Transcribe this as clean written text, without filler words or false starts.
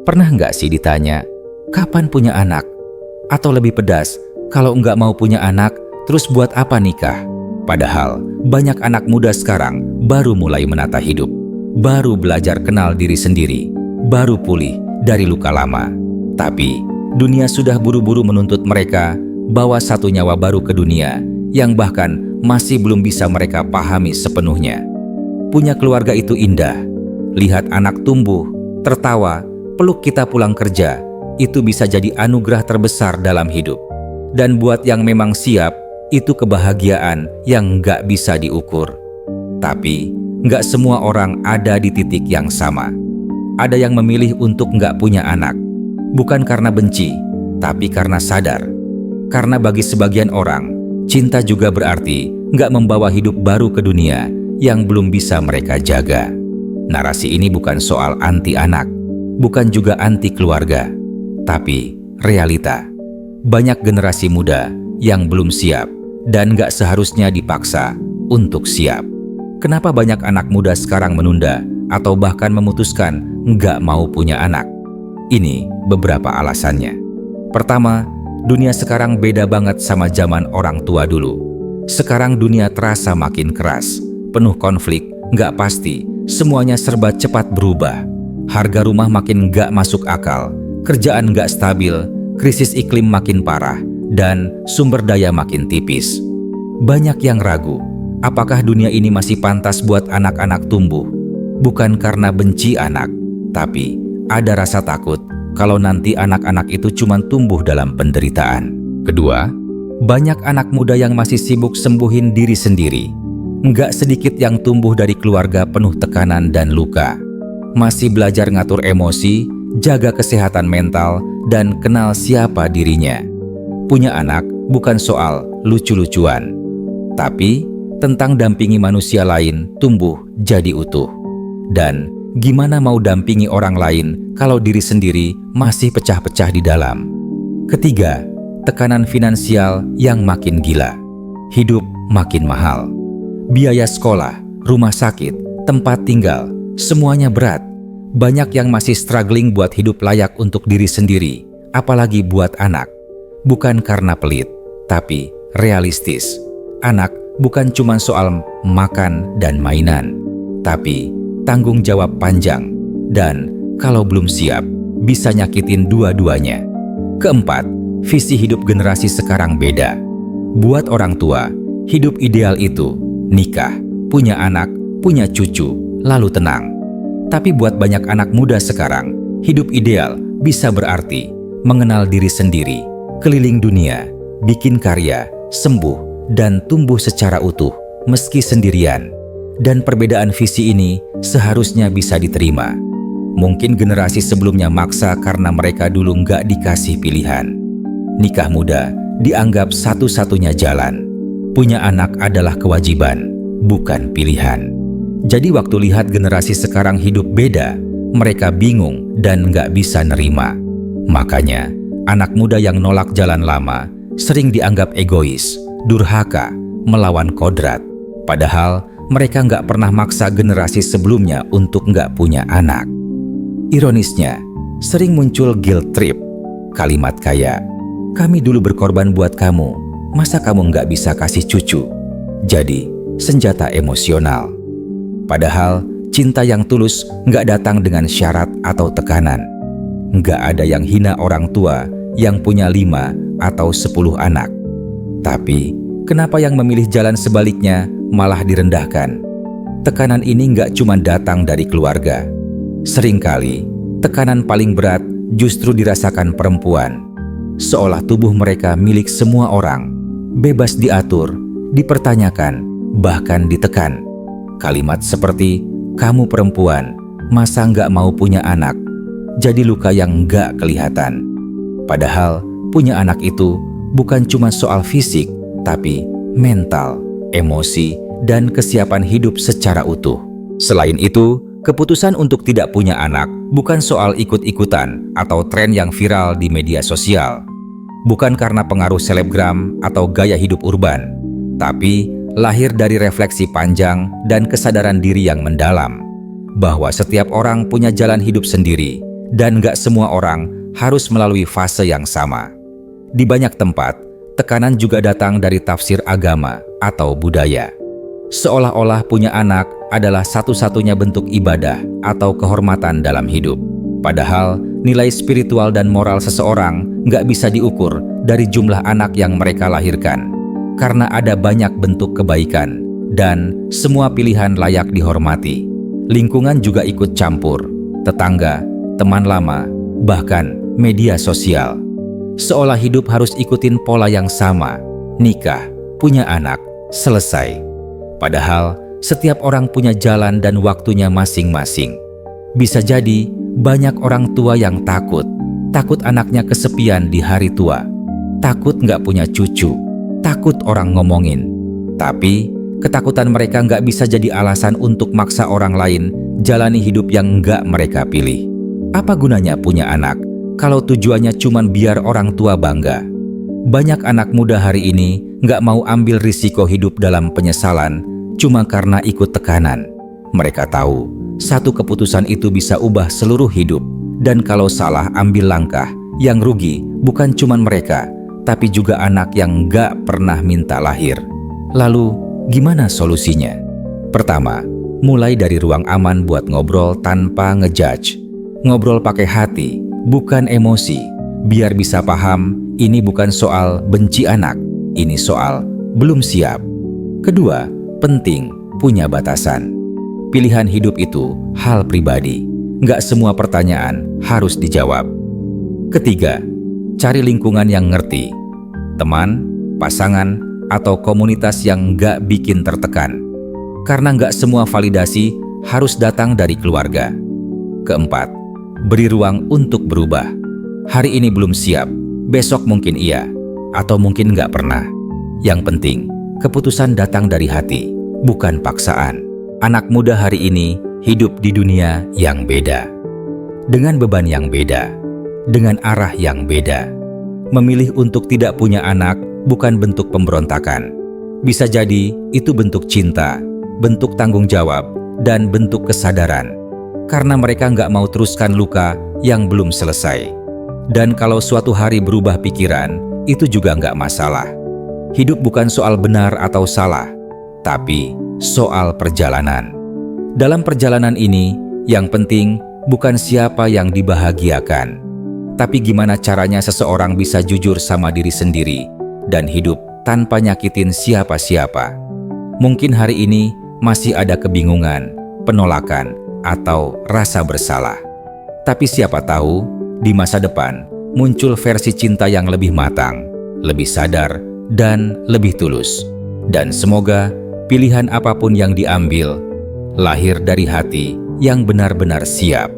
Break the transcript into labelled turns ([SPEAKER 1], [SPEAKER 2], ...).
[SPEAKER 1] Pernah nggak sih ditanya, kapan punya anak? Atau lebih pedas, kalau nggak mau punya anak, terus buat apa nikah? Padahal banyak anak muda sekarang baru mulai menata hidup, baru belajar kenal diri sendiri, baru pulih dari luka lama. Tapi dunia sudah buru-buru menuntut mereka bawa satu nyawa baru ke dunia yang bahkan masih belum bisa mereka pahami sepenuhnya. Punya keluarga itu indah. Lihat anak tumbuh, tertawa, peluk kita pulang kerja, itu bisa jadi anugerah terbesar dalam hidup. Dan buat yang memang siap, itu kebahagiaan yang nggak bisa diukur. Tapi nggak semua orang ada di titik yang sama. Ada yang memilih untuk nggak punya anak, bukan karena benci, tapi karena sadar. Karena bagi sebagian orang, cinta juga berarti nggak membawa hidup baru ke dunia yang belum bisa mereka jaga. Narasi ini bukan soal anti anak, bukan juga anti keluarga, tapi realita. Banyak generasi muda yang belum siap dan nggak seharusnya dipaksa untuk siap. Kenapa banyak anak muda sekarang menunda atau bahkan memutuskan nggak mau punya anak? Ini beberapa alasannya. Pertama, dunia sekarang beda banget sama zaman orang tua dulu. Sekarang dunia terasa makin keras, penuh konflik, nggak pasti, semuanya serba cepat berubah. Harga rumah makin nggak masuk akal, kerjaan nggak stabil, krisis iklim makin parah, dan sumber daya makin tipis. Banyak yang ragu, apakah dunia ini masih pantas buat anak-anak tumbuh? Bukan karena benci anak, tapi ada rasa takut kalau nanti anak-anak itu cuma tumbuh dalam penderitaan. Kedua, banyak anak muda yang masih sibuk sembuhin diri sendiri. Nggak sedikit yang tumbuh dari keluarga penuh tekanan dan luka. Masih belajar ngatur emosi, jaga kesehatan mental, dan kenal siapa dirinya. Punya anak bukan soal lucu-lucuan, tapi tentang dampingi manusia lain tumbuh jadi utuh. Dan gimana mau dampingi orang lain kalau diri sendiri masih pecah-pecah di dalam? Ketiga, tekanan finansial yang makin gila. Hidup makin mahal. Biaya sekolah, rumah sakit, tempat tinggal, semuanya berat. Banyak yang masih struggling buat hidup layak untuk diri sendiri, apalagi buat anak. Bukan karena pelit, tapi realistis. Anak bukan cuma soal makan dan mainan, tapi tanggung jawab panjang. Dan kalau belum siap, bisa nyakitin dua-duanya. Keempat, visi hidup generasi sekarang beda. Buat orang tua, hidup ideal itu nikah, punya anak, punya cucu, lalu tenang. Tapi buat banyak anak muda sekarang, hidup ideal bisa berarti mengenal diri sendiri, keliling dunia, bikin karya, sembuh, dan tumbuh secara utuh, meski sendirian. Dan perbedaan visi ini seharusnya bisa diterima. Mungkin generasi sebelumnya maksa karena mereka dulu nggak dikasih pilihan. Nikah muda dianggap satu-satunya jalan. Punya anak adalah kewajiban, bukan pilihan. Jadi waktu lihat generasi sekarang hidup beda, mereka bingung dan nggak bisa nerima. Makanya, anak muda yang nolak jalan lama sering dianggap egois, durhaka, melawan kodrat. Padahal, mereka nggak pernah maksa generasi sebelumnya untuk nggak punya anak. Ironisnya, sering muncul guilt trip. Kalimat kayak, kami dulu berkorban buat kamu, masa kamu nggak bisa kasih cucu? Jadi, senjata emosional. Padahal, cinta yang tulus nggak datang dengan syarat atau tekanan. Nggak ada yang hina orang tua yang punya 5 atau 10 anak. Tapi, kenapa yang memilih jalan sebaliknya malah direndahkan? Tekanan ini nggak cuma datang dari keluarga. Seringkali, tekanan paling berat justru dirasakan perempuan. Seolah tubuh mereka milik semua orang, bebas diatur, dipertanyakan, bahkan ditekan. Kalimat seperti, kamu perempuan, masa nggak mau punya anak? Jadi luka yang nggak kelihatan. Padahal, punya anak itu bukan cuma soal fisik, tapi mental, emosi, dan kesiapan hidup secara utuh. Selain itu, keputusan untuk tidak punya anak bukan soal ikut-ikutan atau tren yang viral di media sosial. Bukan karena pengaruh selebgram atau gaya hidup urban, tapi lahir dari refleksi panjang dan kesadaran diri yang mendalam. Bahwa setiap orang punya jalan hidup sendiri, dan gak semua orang harus melalui fase yang sama. Di banyak tempat, tekanan juga datang dari tafsir agama atau budaya. Seolah-olah punya anak adalah satu-satunya bentuk ibadah atau kehormatan dalam hidup. Padahal, nilai spiritual dan moral seseorang gak bisa diukur dari jumlah anak yang mereka lahirkan. Karena ada banyak bentuk kebaikan, dan semua pilihan layak dihormati. Lingkungan juga ikut campur, tetangga, teman lama, bahkan media sosial. Seolah hidup harus ikutin pola yang sama, nikah, punya anak, selesai. Padahal, setiap orang punya jalan dan waktunya masing-masing. Bisa jadi, banyak orang tua yang takut anaknya kesepian di hari tua, takut nggak punya cucu, takut orang ngomongin. Tapi, ketakutan mereka nggak bisa jadi alasan untuk maksa orang lain jalani hidup yang nggak mereka pilih. Apa gunanya punya anak kalau tujuannya cuma biar orang tua bangga? Banyak anak muda hari ini nggak mau ambil risiko hidup dalam penyesalan cuma karena ikut tekanan. Mereka tahu, satu keputusan itu bisa ubah seluruh hidup. Dan kalau salah ambil langkah, yang rugi bukan cuma mereka, tapi juga anak yang nggak pernah minta lahir. Lalu, gimana solusinya? Pertama, mulai dari ruang aman buat ngobrol tanpa ngejudge. Ngobrol pakai hati, bukan emosi. Biar bisa paham, ini bukan soal benci anak, ini soal belum siap. Kedua, penting punya batasan. Pilihan hidup itu hal pribadi. Nggak semua pertanyaan harus dijawab. Ketiga, cari lingkungan yang ngerti. Teman, pasangan, atau komunitas yang nggak bikin tertekan. Karena nggak semua validasi harus datang dari keluarga. Keempat, beri ruang untuk berubah. Hari ini belum siap, besok mungkin iya, atau mungkin nggak pernah. Yang penting, keputusan datang dari hati, bukan paksaan. Anak muda hari ini hidup di dunia yang beda. Dengan beban yang beda, dengan arah yang beda. Memilih untuk tidak punya anak bukan bentuk pemberontakan. Bisa jadi itu bentuk cinta, bentuk tanggung jawab, dan bentuk kesadaran. Karena mereka nggak mau teruskan luka yang belum selesai. Dan kalau suatu hari berubah pikiran, itu juga nggak masalah. Hidup bukan soal benar atau salah, tapi soal perjalanan. Dalam perjalanan ini, yang penting bukan siapa yang dibahagiakan, tapi gimana caranya seseorang bisa jujur sama diri sendiri dan hidup tanpa nyakitin siapa-siapa. Mungkin hari ini masih ada kebingungan, penolakan, atau rasa bersalah. Tapi siapa tahu, di masa depan muncul versi cinta yang lebih matang, lebih sadar, dan lebih tulus. Dan semoga pilihan apapun yang diambil, lahir dari hati yang benar-benar siap.